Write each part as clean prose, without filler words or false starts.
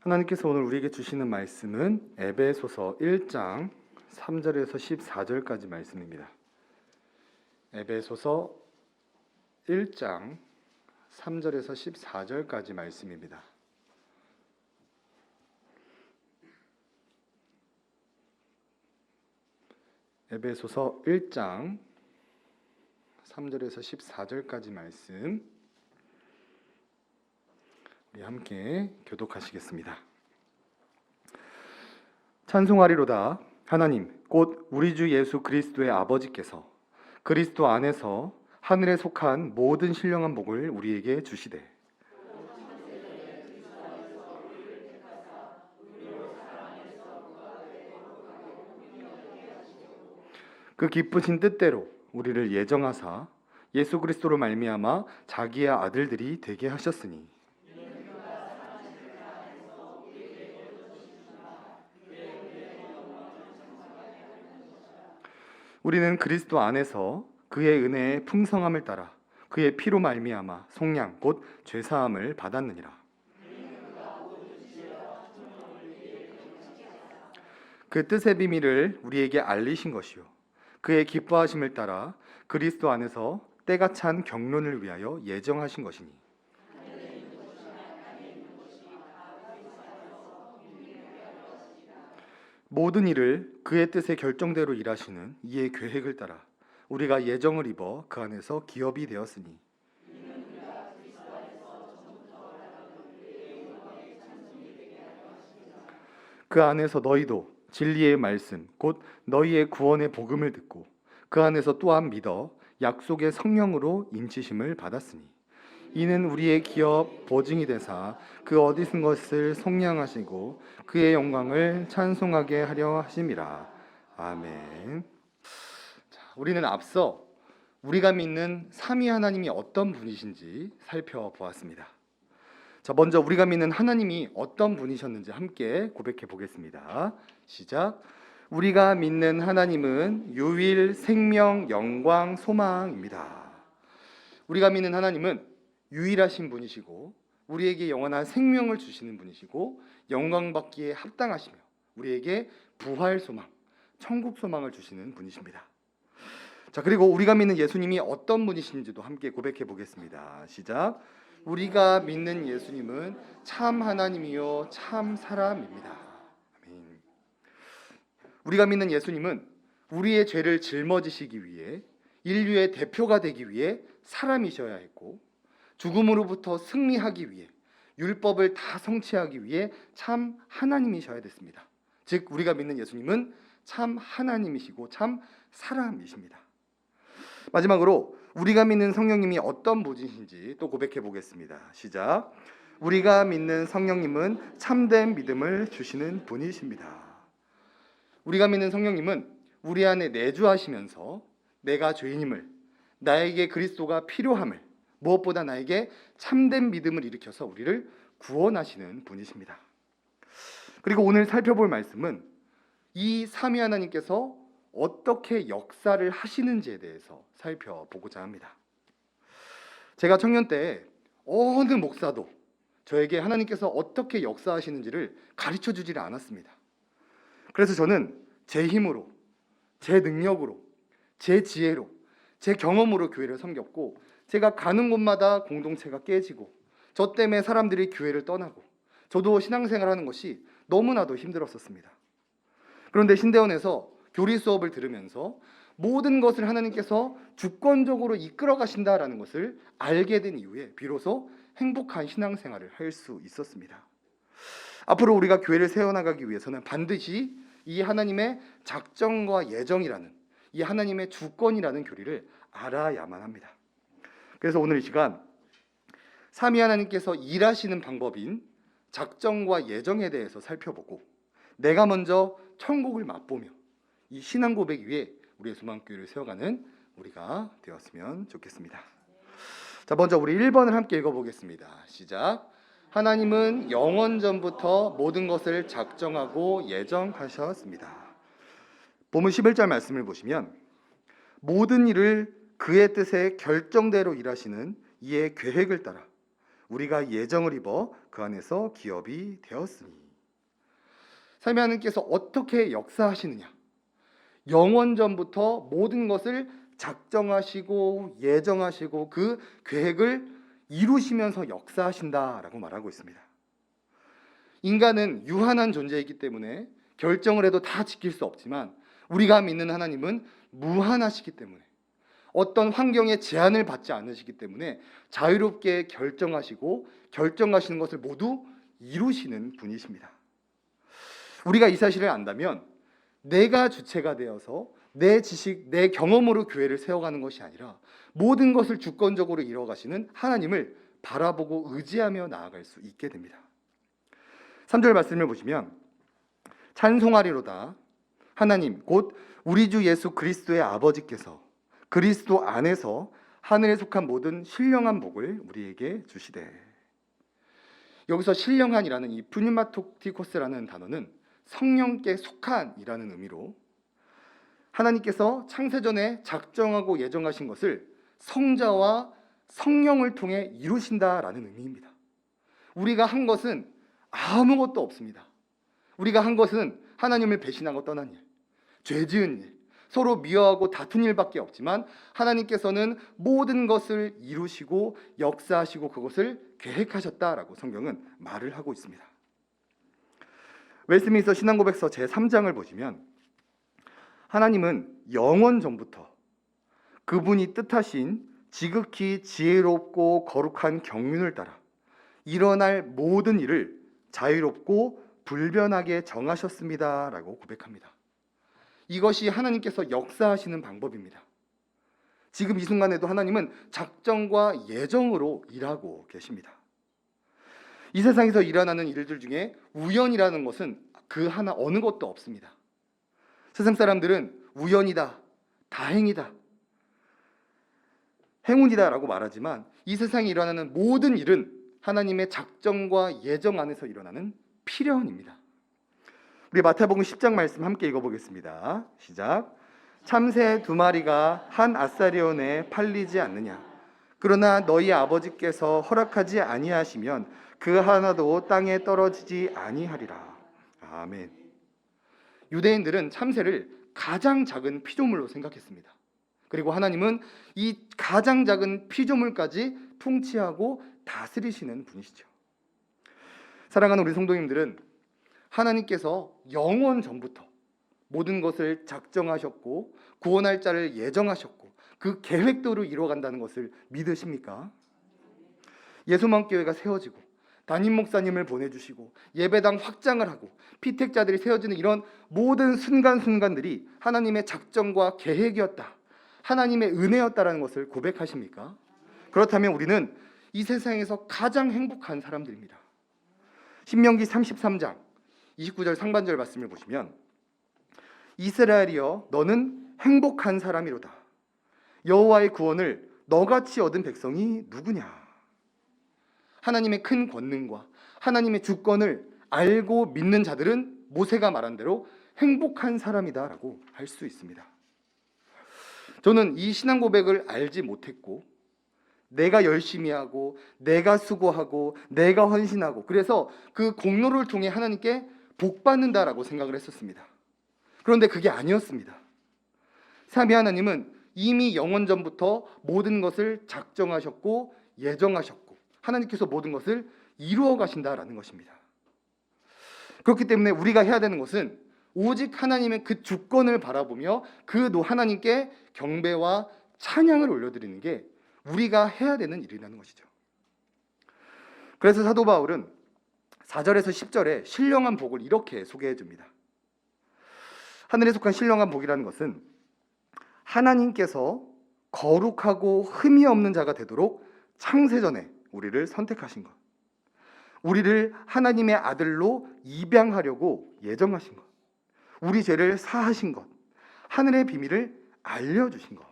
하나님께서 오늘 우리에게 주시는 말씀은 에베소서 1장 3절에서 14절까지 말씀입니다. 에베소서 1장 3절에서 14절까지 말씀입니다. 에베소서 1장 3절에서 14절까지 말씀 우리 함께 교독하시겠습니다. 찬송하리로다. 하나님 곧 우리 주 예수 그리스도의 아버지께서 그리스도 안에서 하늘에 속한 모든 신령한 복을 우리에게 주시되 그 기쁘신 뜻대로 우리를 예정하사 예수 그리스도로 말미암아 자기의 아들들이 되게 하셨으니 우리는 그리스도 안에서 그의 은혜의 풍성함을 따라 그의 피로 말미암아 속량 곧 죄사함을 받았느니라. 그 뜻의 비밀을 우리에게 알리신 것이요 그의 기뻐하심을 따라 그리스도 안에서 때가 찬 경륜을 위하여 예정하신 것이니 모든 일을 그의 뜻의 결정대로 일하시는 이의 계획을 따라 우리가 예정을 입어 그 안에서 기업이 되었으니 그 안에서 너희도 진리의 말씀 곧 너희의 구원의 복음을 듣고 그 안에서 또한 믿어 약속의 성령으로 인치심을 받았으니 이는 우리의 기업 보증이 되사 그 어디슨 것을 속량하시고 그의 영광을 찬송하게 하려 하심이라. 아멘. 자, 우리는 앞서 우리가 믿는 삼위 하나님이 어떤 분이신지 살펴보았습니다. 자, 먼저 우리가 믿는 하나님이 어떤 분이셨는지 함께 고백해 보겠습니다. 시작. 우리가 믿는 하나님은 유일 생명 영광 소망입니다. 우리가 믿는 하나님은 유일하신 분이시고 우리에게 영원한 생명을 주시는 분이시고 영광 받기에 합당하시며 우리에게 부활 소망, 천국 소망을 주시는 분이십니다. 자, 그리고 우리가 믿는 예수님이 어떤 분이신지도 함께 고백해 보겠습니다. 시작. 우리가 믿는 예수님은 참 하나님이요 참 사람입니다. 아멘. 우리가 믿는 예수님은 우리의 죄를 짊어지시기 위해 인류의 대표가 되기 위해 사람이셔야 했고 죽음으로부터 승리하기 위해 율법을 다 성취하기 위해 참 하나님이셔야 됐습니다. 즉 우리가 믿는 예수님은 참 하나님이시고 참 사람이십니다. 마지막으로 우리가 믿는 성령님이 어떤 분이신지 또 고백해 보겠습니다. 시작. 우리가 믿는 성령님은 참된 믿음을 주시는 분이십니다. 우리가 믿는 성령님은 우리 안에 내주하시면서 내가 죄인임을, 나에게 그리스도가 필요함을, 무엇보다 나에게 참된 믿음을 일으켜서 우리를 구원하시는 분이십니다. 그리고 오늘 살펴볼 말씀은 이 삼위 하나님께서 어떻게 역사를 하시는지에 대해서 살펴보고자 합니다. 제가 청년 때 어느 목사도 저에게 하나님께서 어떻게 역사하시는지를 가르쳐 주지를 않았습니다. 그래서 저는 제 힘으로, 제 능력으로, 제 지혜로, 제 경험으로 교회를 섬겼고 제가 가는 곳마다 공동체가 깨지고 저 때문에 사람들이 교회를 떠나고 저도 신앙생활하는 것이 너무나도 힘들었었습니다. 그런데 신대원에서 교리 수업을 들으면서 모든 것을 하나님께서 주권적으로 이끌어 가신다라는 것을 알게 된 이후에 비로소 행복한 신앙생활을 할 수 있었습니다. 앞으로 우리가 교회를 세워나가기 위해서는 반드시 이 하나님의 작정과 예정이라는 이 하나님의 주권이라는 교리를 알아야만 합니다. 그래서 오늘 이 시간 삼위 하나님께서 일하시는 방법인 작정과 예정에 대해서 살펴보고 내가 먼저 천국을 맛보며 이 신앙 고백 위에 우리의 소망교회를 세워가는 우리가 되었으면 좋겠습니다. 자, 먼저 우리 1번을 함께 읽어보겠습니다. 시작. 하나님은 영원 전부터 모든 것을 작정하고 예정하셨습니다. 본문 11절 말씀을 보시면 모든 일을 그의 뜻의 결정대로 일하시는 이의 계획을 따라 우리가 예정을 입어 그 안에서 기업이 되었으니. 삼위 하나님께서 어떻게 역사하시느냐? 영원전부터 모든 것을 작정하시고 예정하시고 그 계획을 이루시면서 역사하신다라고 말하고 있습니다. 인간은 유한한 존재이기 때문에 결정을 해도 다 지킬 수 없지만 우리가 믿는 하나님은 무한하시기 때문에 어떤 환경에 제한을 받지 않으시기 때문에 자유롭게 결정하시고 결정하시는 것을 모두 이루시는 분이십니다. 우리가 이 사실을 안다면 내가 주체가 되어서 내 지식, 내 경험으로 교회를 세워가는 것이 아니라 모든 것을 주권적으로 이뤄가시는 하나님을 바라보고 의지하며 나아갈 수 있게 됩니다. 3절 말씀을 보시면 찬송하리로다 하나님 곧 우리 주 예수 그리스도의 아버지께서 그리스도 안에서 하늘에 속한 모든 신령한 복을 우리에게 주시되. 여기서 신령한이라는 이 푸뉴마토티코스라는 단어는 성령께 속한이라는 의미로 하나님께서 창세전에 작정하고 예정하신 것을 성자와 성령을 통해 이루신다라는 의미입니다. 우리가 한 것은 아무것도 없습니다. 우리가 한 것은 하나님을 배신하고 떠난 일, 죄 지은 일, 서로 미워하고 다툰 일밖에 없지만 하나님께서는 모든 것을 이루시고 역사하시고 그것을 계획하셨다라고 성경은 말을 하고 있습니다. 웨스트민스터 신앙고백서 제3장을 보시면 하나님은 영원 전부터 그분이 뜻하신 지극히 지혜롭고 거룩한 경륜을 따라 일어날 모든 일을 자유롭고 불변하게 정하셨습니다라고 고백합니다. 이것이 하나님께서 역사하시는 방법입니다. 지금 이 순간에도 하나님은 작정과 예정으로 일하고 계십니다. 이 세상에서 일어나는 일들 중에 우연이라는 것은 그 하나 어느 것도 없습니다. 세상 사람들은 우연이다, 다행이다, 행운이다라고 말하지만 이 세상에 일어나는 모든 일은 하나님의 작정과 예정 안에서 일어나는 필연입니다. 우리 마태복음 10장 말씀 함께 읽어보겠습니다. 시작. 참새 2마리가 한 아사리온에 팔리지 않느냐? 그러나 너희 아버지께서 허락하지 아니하시면 그 하나도 땅에 떨어지지 아니하리라. 아멘. 유대인들은 참새를 가장 작은 피조물로 생각했습니다. 그리고 하나님은 이 가장 작은 피조물까지 통치하고 다스리시는 분이시죠. 사랑하는 우리 성도님들은 하나님께서 영원 전부터 모든 것을 작정하셨고 구원할 자를 예정하셨고 그 계획대로 이루어간다는 것을 믿으십니까? 예수만교회가 세워지고 담임 목사님을 보내주시고 예배당 확장을 하고 피택자들이 세워지는 이런 모든 순간순간들이 하나님의 작정과 계획이었다, 하나님의 은혜였다라는 것을 고백하십니까? 그렇다면 우리는 이 세상에서 가장 행복한 사람들입니다. 신명기 33장 29절 상반절 말씀을 보시면 이스라엘이여 너는 행복한 사람이로다. 여호와의 구원을 너같이 얻은 백성이 누구냐? 하나님의 큰 권능과 하나님의 주권을 알고 믿는 자들은 모세가 말한 대로 행복한 사람이다라고 할 수 있습니다. 저는 이 신앙 고백을 알지 못했고 내가 열심히 하고 내가 수고하고 내가 헌신하고 그래서 그 공로를 통해 하나님께 복 받는다라고 생각을 했었습니다. 그런데 그게 아니었습니다. 삼위 하나님은 이미 영원 전부터 모든 것을 작정하셨고 예정하셨고 하나님께서 모든 것을 이루어 가신다라는 것입니다. 그렇기 때문에 우리가 해야 되는 것은 오직 하나님의 그 주권을 바라보며 그 하나님께 경배와 찬양을 올려드리는 게 우리가 해야 되는 일이라는 것이죠. 그래서 사도 바울은 4절에서 10절에 신령한 복을 이렇게 소개해 줍니다. 하늘에 속한 신령한 복이라는 것은 하나님께서 거룩하고 흠이 없는 자가 되도록 창세전에 우리를 선택하신 것, 우리를 하나님의 아들로 입양하려고 예정하신 것, 우리 죄를 사하신 것, 하늘의 비밀을 알려주신 것,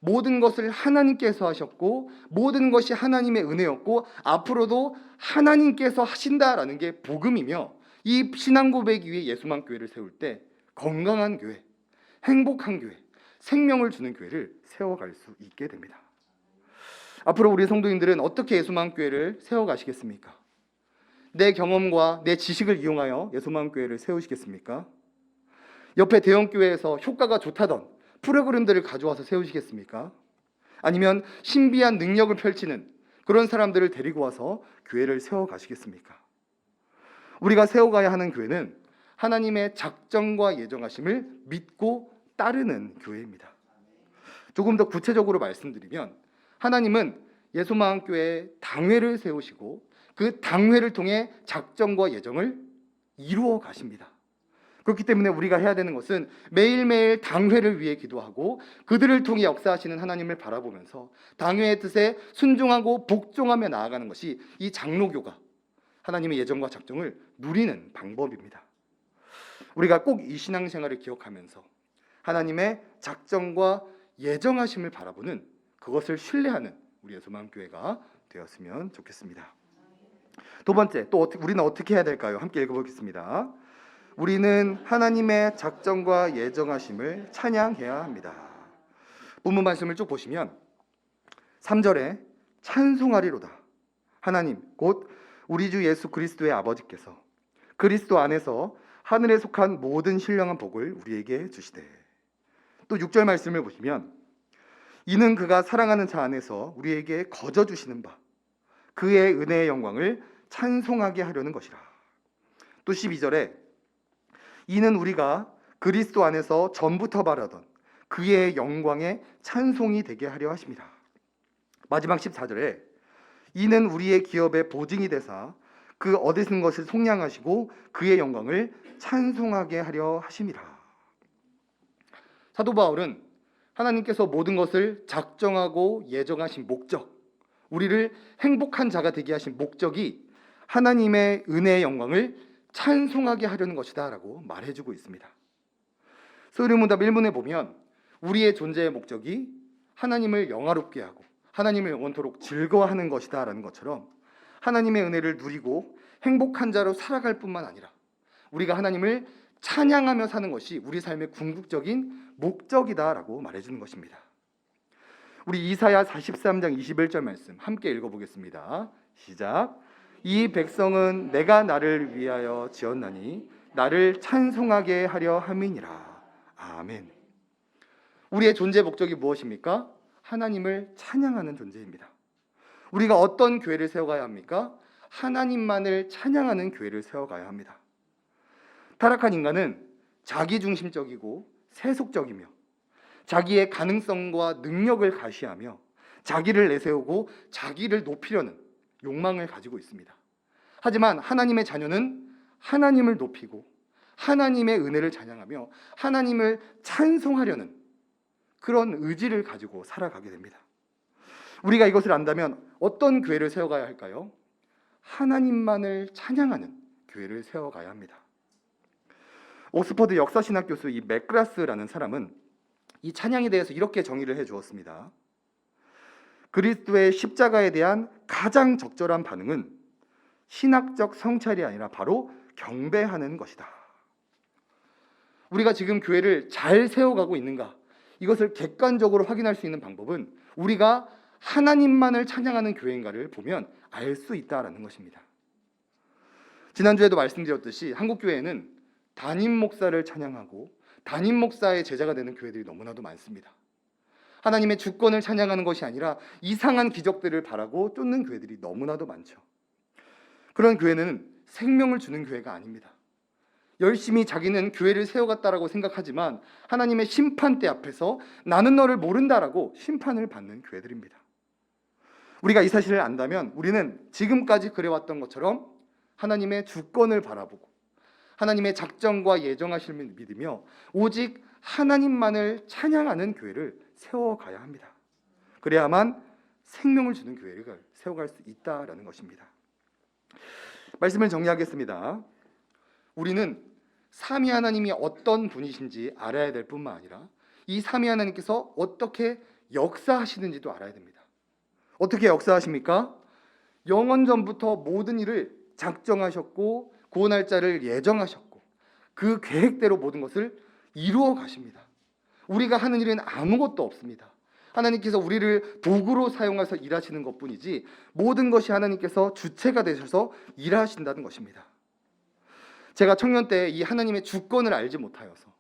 모든 것을 하나님께서 하셨고 모든 것이 하나님의 은혜였고 앞으로도 하나님께서 하신다라는 게 복음이며 이 신앙 고백 위에 예수만 교회를 세울 때 건강한 교회, 행복한 교회, 생명을 주는 교회를 세워갈 수 있게 됩니다. 앞으로 우리 성도님들은 어떻게 예수마음교회를 세워가시겠습니까? 내 경험과 내 지식을 이용하여 예수마음교회를 세우시겠습니까? 옆에 대형교회에서 효과가 좋다던 프로그램들을 가져와서 세우시겠습니까? 아니면 신비한 능력을 펼치는 그런 사람들을 데리고 와서 교회를 세워가시겠습니까? 우리가 세워가야 하는 교회는 하나님의 작정과 예정하심을 믿고 따르는 교회입니다. 조금 더 구체적으로 말씀드리면 하나님은 예수마음교회 당회를 세우시고 그 당회를 통해 작정과 예정을 이루어 가십니다. 그렇기 때문에 우리가 해야 되는 것은 매일매일 당회를 위해 기도하고 그들을 통해 역사하시는 하나님을 바라보면서 당회의 뜻에 순종하고 복종하며 나아가는 것이 이 장로교가 하나님의 예정과 작정을 누리는 방법입니다. 우리가 꼭 이 신앙생활을 기억하면서 하나님의 작정과 예정하심을 바라보는 그것을 신뢰하는 우리 예수마음교회가 되었으면 좋겠습니다. 두 번째, 또 우리는 어떻게 해야 될까요? 함께 읽어보겠습니다. 우리는 하나님의 작정과 예정하심을 찬양해야 합니다. 본문 말씀을 쭉 보시면 3절에 찬송하리로다. 하나님 곧 우리 주 예수 그리스도의 아버지께서 그리스도 안에서 하늘에 속한 모든 신령한 복을 우리에게 주시되, 또 6절 말씀을 보시면 이는 그가 사랑하는 자 안에서 우리에게 거저 주시는 바 그의 은혜의 영광을 찬송하게 하려는 것이라. 또 12절에 이는 우리가 그리스도 안에서 전부터 바라던 그의 영광의 찬송이 되게 하려 하십니다. 마지막 14절에 이는 우리의 기업의 보증이 되사 그 얻으신 것을 속량하시고 그의 영광을 찬송하게 하려 하심이라. 사도 바울은 하나님께서 모든 것을 작정하고 예정하신 목적, 우리를 행복한 자가 되게 하신 목적이 하나님의 은혜의 영광을 찬송하게 하려는 것이다 라고 말해주고 있습니다. 소리문답 1문에 보면 우리의 존재의 목적이 하나님을 영화롭게 하고 하나님을 영원토록 즐거워하는 것이다 라는 것처럼 하나님의 은혜를 누리고 행복한 자로 살아갈 뿐만 아니라 우리가 하나님을 찬양하며 사는 것이 우리 삶의 궁극적인 목적이다 라고 말해주는 것입니다. 우리 이사야 43장 21절 말씀 함께 읽어보겠습니다. 시작. 이 백성은 내가 나를 위하여 지었나니 나를 찬송하게 하려 함이니라. 아멘. 우리의 존재 목적이 무엇입니까? 하나님을 찬양하는 존재입니다. 우리가 어떤 교회를 세워가야 합니까? 하나님만을 찬양하는 교회를 세워가야 합니다. 타락한 인간은 자기중심적이고 세속적이며 자기의 가능성과 능력을 과시하며 자기를 내세우고 자기를 높이려는 욕망을 가지고 있습니다. 하지만 하나님의 자녀는 하나님을 높이고 하나님의 은혜를 찬양하며 하나님을 찬송하려는 그런 의지를 가지고 살아가게 됩니다. 우리가 이것을 안다면 어떤 교회를 세워가야 할까요? 하나님만을 찬양하는 교회를 세워가야 합니다. 옥스퍼드 역사신학 교수 이 맥그라스라는 사람은 이 찬양에 대해서 이렇게 정의를 해 주었습니다. 그리스도의 십자가에 대한 가장 적절한 반응은 신학적 성찰이 아니라 바로 경배하는 것이다. 우리가 지금 교회를 잘 세워가고 있는가? 이것을 객관적으로 확인할 수 있는 방법은 우리가 하나님만을 찬양하는 교회인가를 보면 알 수 있다라는 것입니다. 지난주에도 말씀드렸듯이 한국 교회에는 담임 목사를 찬양하고 담임 목사의 제자가 되는 교회들이 너무나도 많습니다. 하나님의 주권을 찬양하는 것이 아니라 이상한 기적들을 바라고 쫓는 교회들이 너무나도 많죠. 그런 교회는 생명을 주는 교회가 아닙니다. 열심히 자기는 교회를 세워갔다라고 생각하지만 하나님의 심판대 앞에서 나는 너를 모른다라고 심판을 받는 교회들입니다. 우리가 이 사실을 안다면 우리는 지금까지 그래왔던 것처럼 하나님의 주권을 바라보고 하나님의 작정과 예정하심을 믿으며 오직 하나님만을 찬양하는 교회를 세워가야 합니다. 그래야만 생명을 주는 교회를 세워갈 수 있다라는 것입니다. 말씀을 정리하겠습니다. 우리는 삼위 하나님이 어떤 분이신지 알아야 될 뿐만 아니라 이 삼위 하나님께서 어떻게 역사하시는지도 알아야 됩니다. 어떻게 역사하십니까? 영원 전부터 모든 일을 작정하셨고 구원할 자를 예정하셨고 그 계획대로 모든 것을 이루어 가십니다. 우리가 하는 일은 아무것도 없습니다. 하나님께서 우리를 도구로 사용해서 일하시는 것뿐이지 모든 것이 하나님께서 주체가 되셔서 일하신다는 것입니다. 제가 청년 때 이 하나님의 주권을 알지 못하여서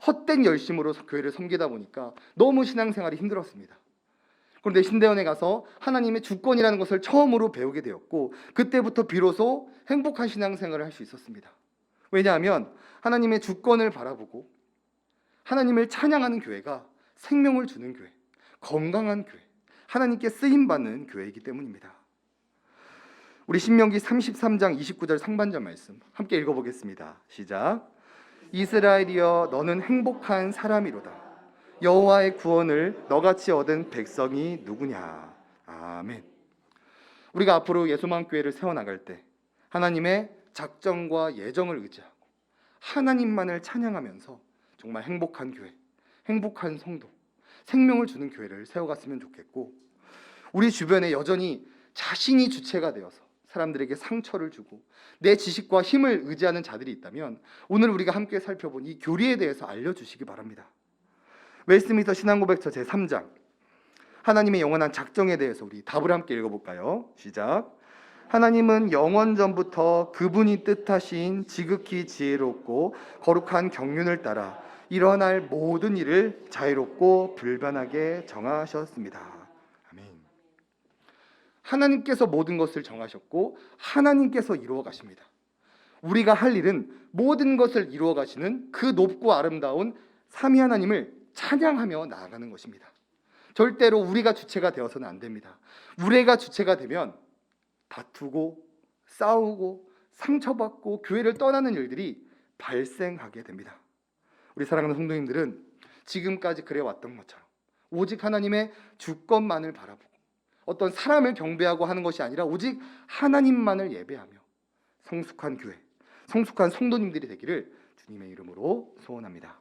헛된 열심으로 교회를 섬기다 보니까 너무 신앙생활이 힘들었습니다. 그런데 신대원에 가서 하나님의 주권이라는 것을 처음으로 배우게 되었고, 그때부터 비로소 행복한 신앙생활을 할 수 있었습니다. 왜냐하면 하나님의 주권을 바라보고 하나님을 찬양하는 교회가 생명을 주는 교회, 건강한 교회, 하나님께 쓰임받는 교회이기 때문입니다. 우리 신명기 33장 29절 상반절 말씀 함께 읽어보겠습니다. 시작. 이스라엘이여 너는 행복한 사람이로다. 여호와의 구원을 너같이 얻은 백성이 누구냐. 아멘. 우리가 앞으로 예수만교회를 세워나갈 때 하나님의 작정과 예정을 의지하고 하나님만을 찬양하면서 정말 행복한 교회, 행복한 성도, 생명을 주는 교회를 세워갔으면 좋겠고, 우리 주변에 여전히 자신이 주체가 되어서 사람들에게 상처를 주고 내 지식과 힘을 의지하는 자들이 있다면 오늘 우리가 함께 살펴본 이 교리에 대해서 알려주시기 바랍니다. 웨스트민스터 신앙고백서 제3장 하나님의 영원한 작정에 대해서 우리 답을 함께 읽어볼까요? 시작. 하나님은 영원 전부터 그분이 뜻하신 지극히 지혜롭고 거룩한 경륜을 따라 일어날 모든 일을 자유롭고 불변하게 정하셨습니다. 아멘. 하나님께서 모든 것을 정하셨고 하나님께서 이루어 가십니다. 우리가 할 일은 모든 것을 이루어 가시는 그 높고 아름다운 삼위 하나님을 찬양하며 나아가는 것입니다. 절대로 우리가 주체가 되어서는 안 됩니다. 우리가 주체가 되면 다투고 싸우고 상처받고 교회를 떠나는 일들이 발생하게 됩니다. 우리 사랑하는 성도님들은 지금까지 그래왔던 것처럼 오직 하나님의 주권만을 바라보고 어떤 사람을 경배하고 하는 것이 아니라 오직 하나님만을 예배하며 성숙한 교회, 성숙한 성도님들이 되기를 주님의 이름으로 소원합니다.